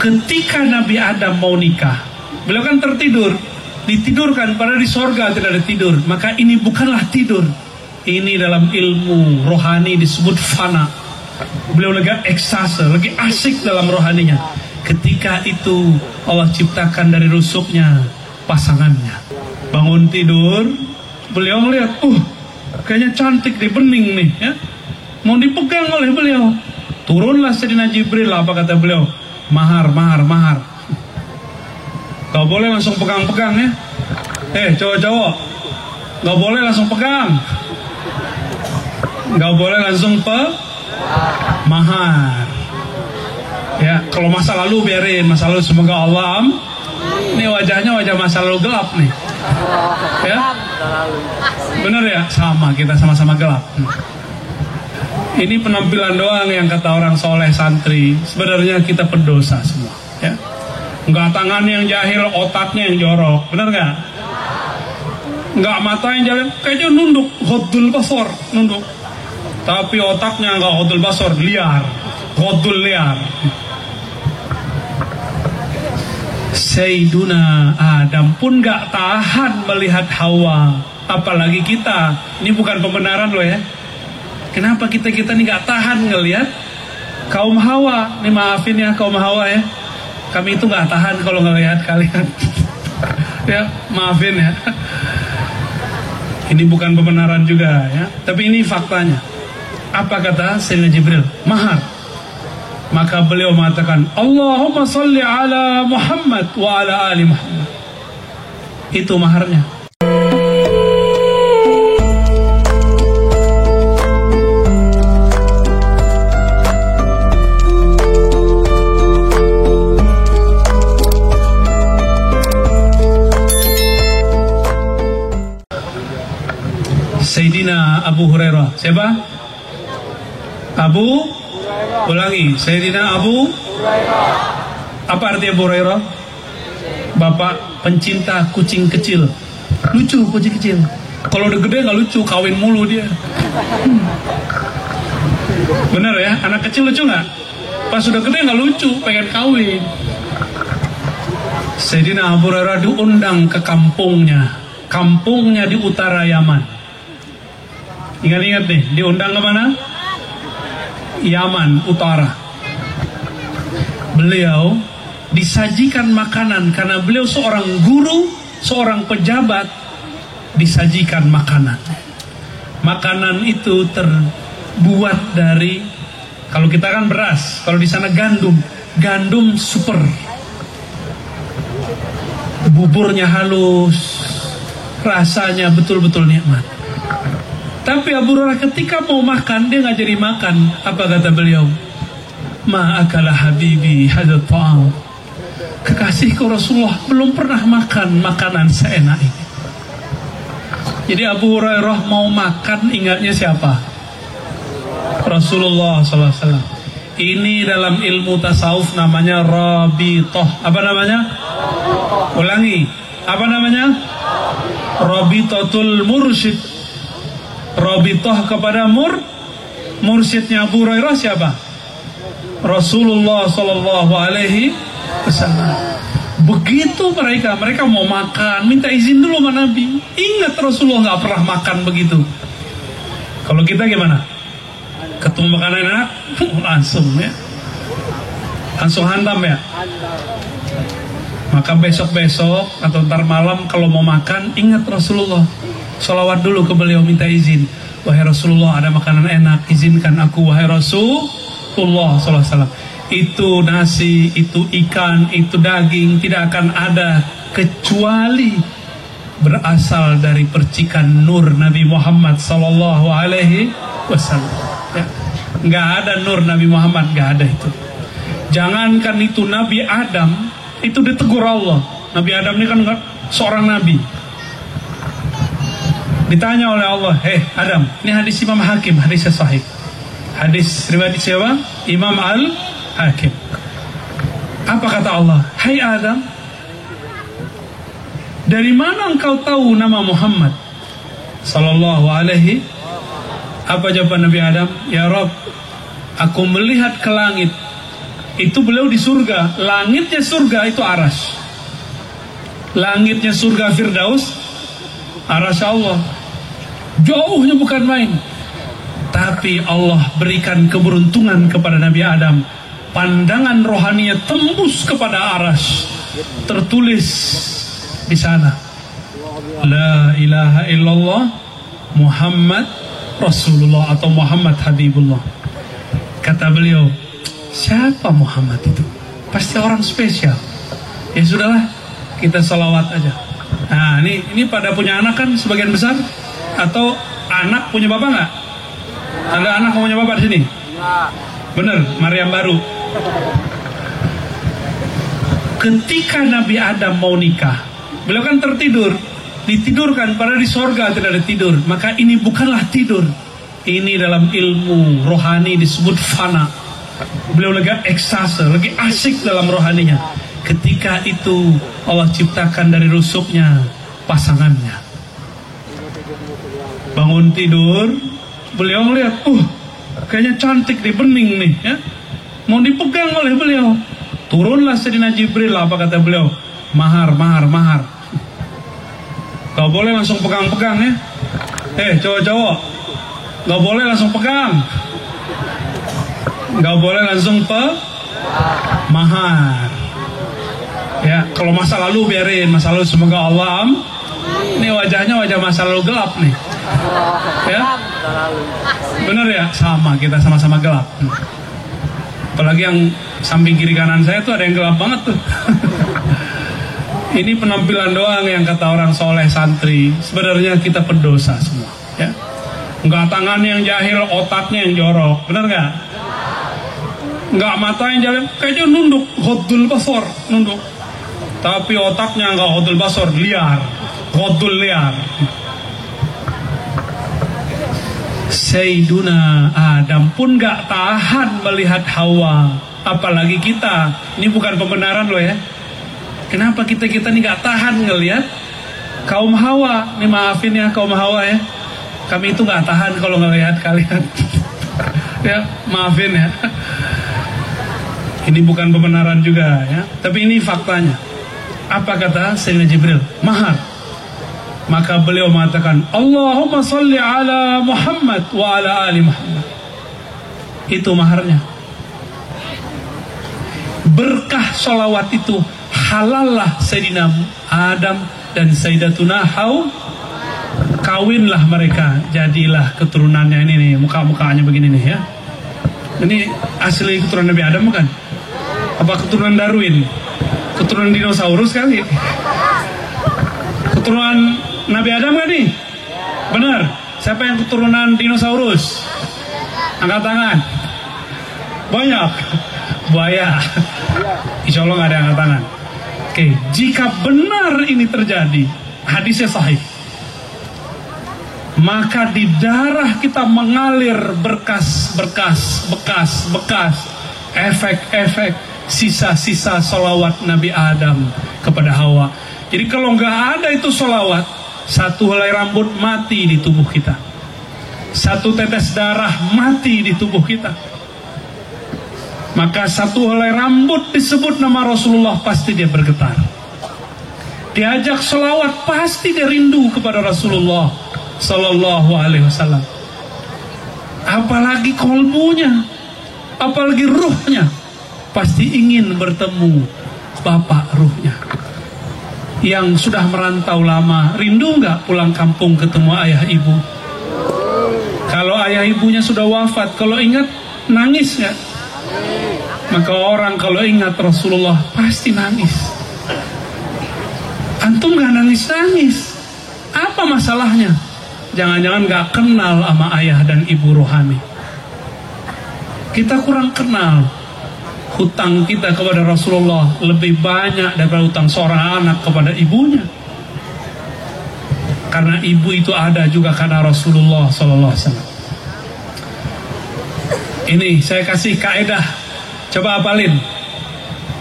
Ketika Nabi Adam mau nikah, beliau kan tertidur, ditidurkan, padahal di sorga tidak ada tidur. Maka ini bukanlah tidur, ini dalam ilmu rohani disebut fana. Beliau lagi ekstase, lagi asik dalam rohaninya. Ketika itu Allah ciptakan dari rusuknya pasangannya. Bangun tidur, beliau melihat, kayaknya cantik di bening nih ya. Mau dipegang oleh beliau. Turunlah Sayyidina Jibril, apa kata beliau? Mahar. Gak boleh langsung pegang-pegang ya. Cowok-cowok, gak boleh langsung pegang. Gak boleh langsung mahar. Ya, kalau masa lalu biarin, masa lalu semoga Allah ini wajahnya wajah masa lalu gelap nih. Ya, benar ya, sama, kita sama-sama gelap. Ini penampilan doang yang kata orang soleh santri. Sebenarnya kita pendosa semua. Ya, nggak tangannya yang jahil, otaknya yang jorok, benar nggak? Nggak mata yang jalan, kayaknya nunduk, ghaddul basar, nunduk. Tapi otaknya nggak ghaddul basar, liar, ghaddul liar. Sayyiduna Adam pun gak tahan melihat Hawa, apalagi kita. Ini bukan pembenaran loh ya. Kenapa kita nih gak tahan ngelihat kaum Hawa? Nih maafin ya kaum Hawa ya, kami itu gak tahan kalau ngelihat kalian. Ya maafin ya. Ini bukan pembenaran juga ya, tapi ini faktanya. Apa kata Sayyidina Jibril? Mahar. Maka beliau mengatakan, Allahumma salli ala Muhammad wa ala ali Muhammad. Itu maharnya. Sayyidina Abu Hurairah. Siapa? Ulangi, Sayyidina Abu Hurairah. Apa arti Abu Hurairah? Bapak pencinta kucing kecil. Lucu kucing kecil. Kalau udah gede gak lucu, kawin mulu dia. Bener ya, anak kecil lucu gak? Pas udah gede gak lucu, pengen kawin. Sayyidina Abu Hurairah diundang ke kampungnya. Kampungnya di utara Yaman. Ingat-ingat nih, diundang ke mana? Yaman utara. Beliau disajikan makanan karena beliau seorang guru, seorang pejabat, disajikan makanan. Makanan itu terbuat dari, kalau kita kan beras, kalau di sana gandum super. Buburnya halus, rasanya betul-betul nikmat. Tapi Abu Hurairah ketika mau makan, dia nggak jadi makan. Apa kata beliau? Ma'akala habibi hadat ta'am. Kekasihku Rasulullah belum pernah makan makanan seenak ini. Jadi Abu Hurairah mau makan, ingatnya siapa? Rasulullah SAW. Ini dalam ilmu tasawuf namanya rabitoh. Apa namanya? Ulangi. Apa namanya? Rabitotul mursyid. Rabitoh kepada mursyidnya Abu Hurairah siapa? Rasulullah Sallallahu Alaihi Wasallam. Begitu mereka mau makan, minta izin dulu sama Nabi. Ingat Rasulullah nggak pernah makan begitu. Kalau kita gimana? Ketemu makanan enak, langsung ya, langsung hantam ya. Maka besok-besok atau ntar malam kalau mau makan, ingat Rasulullah. Salawat dulu ke beliau, minta izin. Wahai Rasulullah, ada makanan enak, izinkan aku wahai Rasulullah SAW. Itu nasi, itu ikan, itu daging, tidak akan ada kecuali berasal dari percikan nur Nabi Muhammad Sallallahu Alaihi Wasallam. Ya. Nggak ada nur Nabi Muhammad, nggak ada itu. Jangankan itu Nabi Adam, itu ditegur Allah. Nabi Adam ini kan seorang nabi. Ditanya oleh Allah, Adam, ini hadis Imam Hakim, hadisnya sahih. Hadis riwayat siapa? Imam Al-Hakim. Apa kata Allah? Hai Adam, dari mana engkau tahu nama Muhammad Sallallahu Alaihi? Apa jawaban Nabi Adam? Ya Rabb, aku melihat ke langit, Itu beliau di surga. Langitnya surga itu Arsy. Langitnya surga Firdaus, Arsy Allah. Jauhnya bukan main. Tapi Allah berikan keberuntungan kepada Nabi Adam. Pandangan rohaninya tembus kepada Arsy. Tertulis di sana, La ilaha illallah Muhammad Rasulullah atau Muhammad Habibullah. Kata beliau, siapa Muhammad itu? Pasti orang spesial. Ya sudahlah, kita salawat aja. Nah ini pada punya anak kan sebagian besar? Atau anak punya bapak nggak? Ada anak punya bapak di sini? Bener, Maryam baru. Ketika Nabi Adam mau nikah, beliau kan tertidur, ditidurkan, padahal di sorga tidak ada tidur. Maka ini bukanlah tidur. Ini dalam ilmu rohani disebut fana. Beliau lagi ekstase, lagi asik dalam rohaninya. Ketika itu Allah ciptakan dari rusuknya pasangannya. Bangun tidur, beliau melihat, kayaknya cantik nih, bening nih, ya. Mau dipegang oleh beliau. Turunlah Sayyidina Jibril, apa kata beliau? Mahar. Gak boleh langsung pegang-pegang ya. Cowok-cowok, gak boleh langsung pegang. Gak boleh langsung mahar. Ya, kalau masa lalu biarin, masa lalu semoga Allah ini wajahnya wajah masa lalu gelap nih. Ya, bener ya, sama, kita sama-sama gelap. Apalagi yang samping kiri kanan saya tuh ada yang gelap banget tuh. Ini penampilan doang yang kata orang soleh santri. Sebenarnya kita pendosa semua, ya. Enggak tangannya yang jahil, otaknya yang jorok, bener nggak? Enggak mata yang jahil, kayaknya nunduk, ghaddul basar, nunduk. Tapi otaknya enggak ghaddul basar, liar, ghaddul liar. Sayyiduna Adam pun gak tahan melihat Hawa, apalagi kita. Ini bukan pembenaran loh ya. Kenapa kita nih gak tahan ngelihat kaum Hawa? Ini maafin ya kaum Hawa ya. Kami itu gak tahan kalau ngelihat kalian. Ya, maafin ya. Ini bukan pembenaran juga ya. Tapi ini faktanya. Apa kata Sayyidina Jibril? Mahar. Maka beliau mengatakan, Allahumma salli ala Muhammad wa ala ali Muhammad. Itu maharnya. Berkah sholawat itu halallah Sayyidina Adam dan Sayyidatuna Hawa. Kawinlah mereka, jadilah keturunannya. Ini nih, muka-mukanya begini nih ya. Ini asli keturunan Nabi Adam bukan? Apa keturunan Darwin? Keturunan dinosaurus kali? Keturunan Nabi Adam kan nih? Benar. Siapa yang keturunan dinosaurus? Angkat tangan. Banyak. Buaya. Insya Allah gak ada yang angkat tangan. Oke, jika benar ini terjadi, hadisnya sahih, maka di darah kita mengalir bekas, efek-efek, sisa-sisa sholawat Nabi Adam kepada Hawa. Jadi kalau nggak ada itu sholawat, satu helai rambut mati di tubuh kita, satu tetes darah mati di tubuh kita. Maka satu helai rambut disebut nama Rasulullah, pasti dia bergetar. Diajak sholawat, pasti dia rindu kepada Rasulullah Sallallahu Alaihi Wasallam. Apalagi kolbunya, apalagi ruhnya, pasti ingin bertemu bapak ruhnya yang sudah merantau lama. Rindu nggak pulang kampung ketemu ayah ibu? Kalau ayah ibunya sudah wafat, kalau ingat nangis nggak? Maka orang kalau ingat Rasulullah pasti nangis. Antum nggak nangis-nangis, apa masalahnya? Jangan-jangan nggak kenal sama ayah dan ibu rohani. Kita kurang kenal. Hutang kita kepada Rasulullah lebih banyak daripada hutang seorang anak kepada ibunya. Karena ibu itu ada juga karena Rasulullah Sallallahu Alaihi Wasallam. Ini saya kasih kaedah, coba hafalin.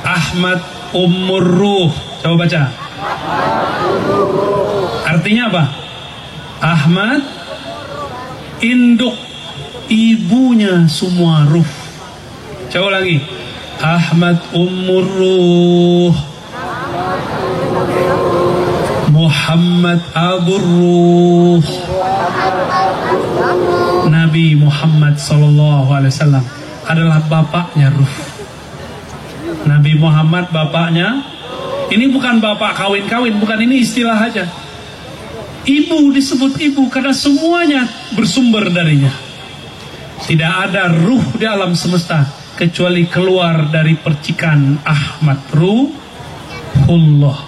Ahmad Ummur Ruh, coba baca. Artinya apa? Ahmad induk, ibunya semua ruh. Coba lagi. Ahmad Ummur Ruh, Muhammad Abur Ruh. Nabi Muhammad sallallahu alaihi wasallam adalah bapaknya ruh. Nabi Muhammad bapaknya, ini bukan bapak kawin-kawin, bukan, ini istilah aja. Ibu disebut ibu karena semuanya bersumber darinya. Tidak ada ruh di alam semesta kecuali keluar dari percikan Ahmad Ruhullah.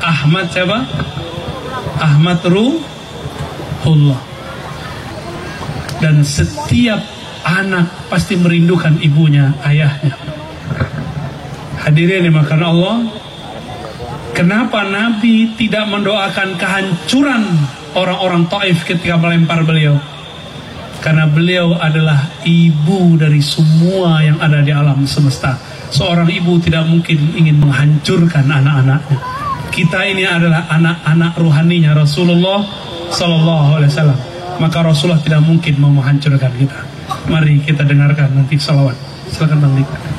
Ahmad siapa? Ahmad Ruhullah. Dan setiap anak pasti merindukan ibunya, ayahnya. Hadirin dimakan Allah, kenapa Nabi tidak mendoakan kehancuran orang-orang Taif ketika melempar beliau? Karena beliau adalah ibu dari semua yang ada di alam semesta. Seorang ibu tidak mungkin ingin menghancurkan anak-anaknya. Kita ini adalah anak-anak ruhaninya Rasulullah Sallallahu Alaihi Wasallam. Maka Rasulullah tidak mungkin mau menghancurkan kita. Mari kita dengarkan nanti salawat. Silakan Bang Dik.